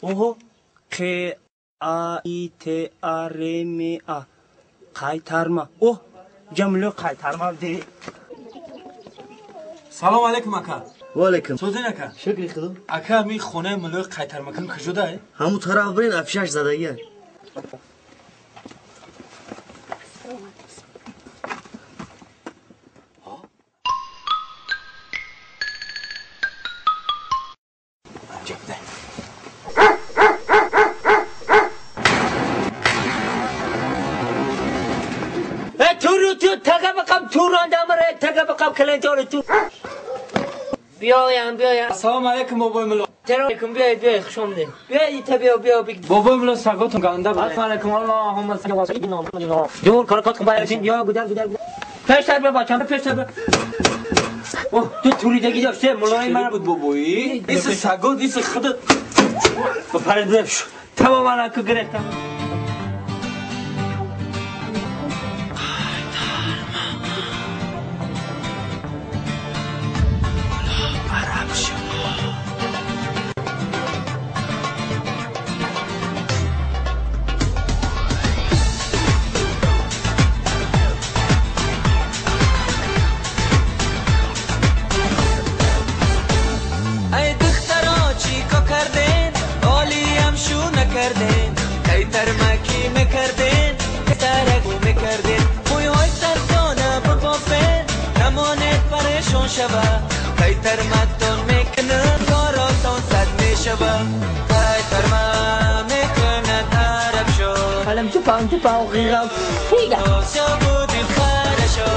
اوه ق ا ای ت ا ر م ا قایترما اوه جمله قایترما دی. سلام علیکم اکا. و علیکم. سوزین اکا. شکری خدا. اکا می خونه ملو قایترمکن کجاست؟ همون طرف برین افشش زدگیه. بیایم سلام علیکم بابای ملو. علیکم بیاید خوش آمدید. بیاید بیا بابای ملو سگاتون گنده بود. السلام علیکم اللهم صل و سلم. جون کارکات باید یا گودر پیشتر بیا بچه‌م پیشتر بیا. اوه تو توریدگی داشته ملای من بود بابایی. ایس سگات ایس خودت. پرد بش. تماما که گرفتم. قایتر ماتون میکنه کاراتون صد میشوه قایتر ما میکنه عرب شو حالم تو پاو غیرم فیگا شبودی خارشو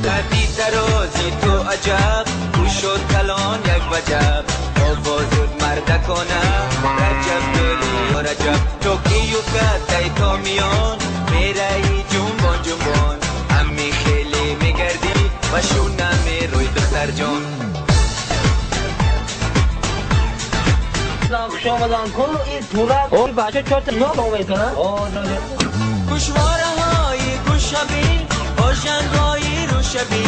قدی تروزی تو عجب گوشت کلان یک وجب آوازود مرد کنه رجب دلی و رجب توکیو کتای تو میان میرهی جنبان جنبان امی خیلی میگردی و شونه میروی دختر جان شامدان کن این تورک این بچه چهت نو باوی کنن گوشواره های گوشبی باشنگ های روشبی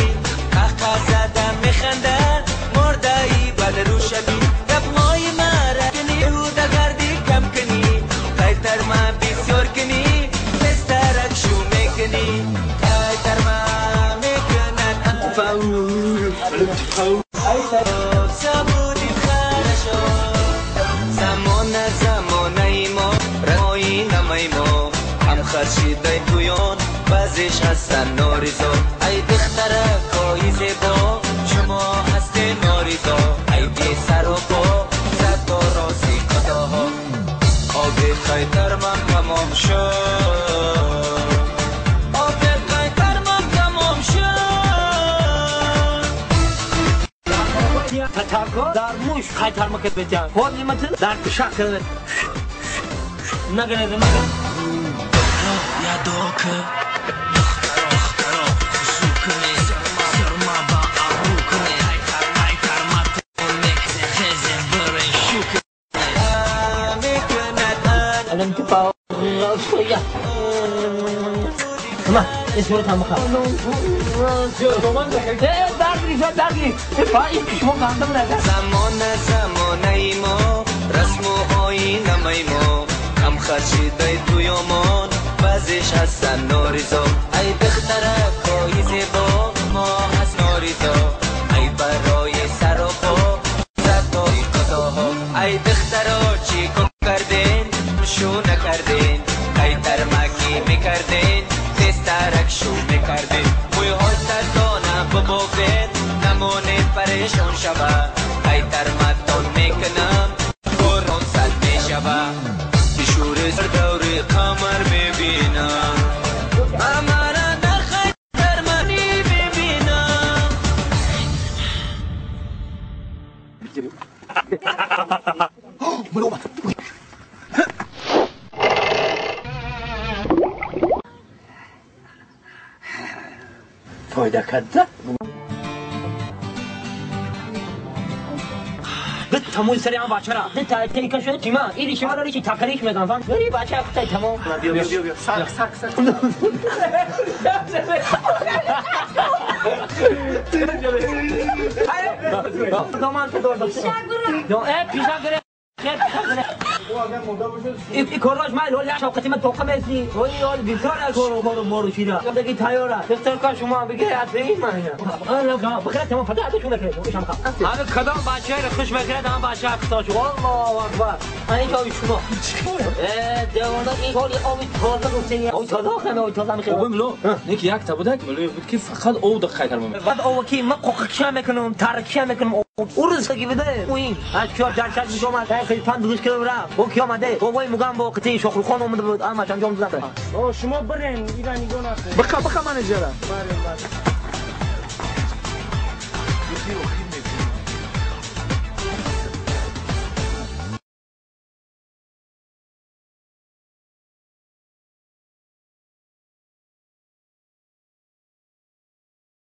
قهقه زدم میخندن مرده ای بد روشبی گپ های مرکنی هوده گردی کم کنی قایتر ما بسیار کنی بسترک شو میکنی قایتر ما میکنن سبودی خرشو زمانه ما رای نمای ما هم خرشیده تویان بعضیش هستن ناریزا ای دختره کایی زیبا شما هستی ناریزا ای بی سر و پا زد با راسی قداها آبی قایتر من تمام شد آبی قایتر من تمام شد تتاکو در موش قایتر مکت بچن خود نیمتن در کشک کرده نگنه یادوکه الان تو پاو شویا ما اسمه تام خا درگیری پای شما گندم نده زمانه ما رسم و آیین ما هم خرشیده تویمان بعضیش هستن ناریزا ای دختره کایی زیبا ما هست ناریزا ای برای سر و پا زدای قضاها ای دختره چی کردین شو نکردین ای ترمکی میکردین دسترک شو میکردین موی های تردانه ببافید نمونه پریشان شوه ای ترمتان میکنم قرآن صد میشوه شور سر دوری قمر میبینم امانه در خیتر منی میبینم فایده کده تموم سری هم بچه را ده تایکه شده چیما ایلی شما داری چی تکلیف میدن فهم بری بچه افتای تمام بیا سک دامان تو دور داشته پیشا گره این کاراش من لولا شوقتی من توقع میسی ولی یاد بیکار کارو مارو چیدا بگی تایورا دکتر کا شما بگی اصلی من انا بخير تمام فتحت شو بخير ايش عم هذا كلام باشا خوش بخير انا باشا اختار شو والله اكبر انا جاي شنو جوانا این کاری آبی تازه گفتنی آبی تازه خمه آبی تازه میخوام بابا ملو نیک یک تا بودک ملو بود که فقط او دق خیتر مم بعد او کی من قوقش میکنم ترکش میکنم اورز کی بده این از کیا جرشت میگم از خیلی پند دوش کردم رفت او کیا اومده بابای میگم با قطعی شغل خان اومده بود اما انجام دادم شما برین ایران نگاه نکنید بخا منیجر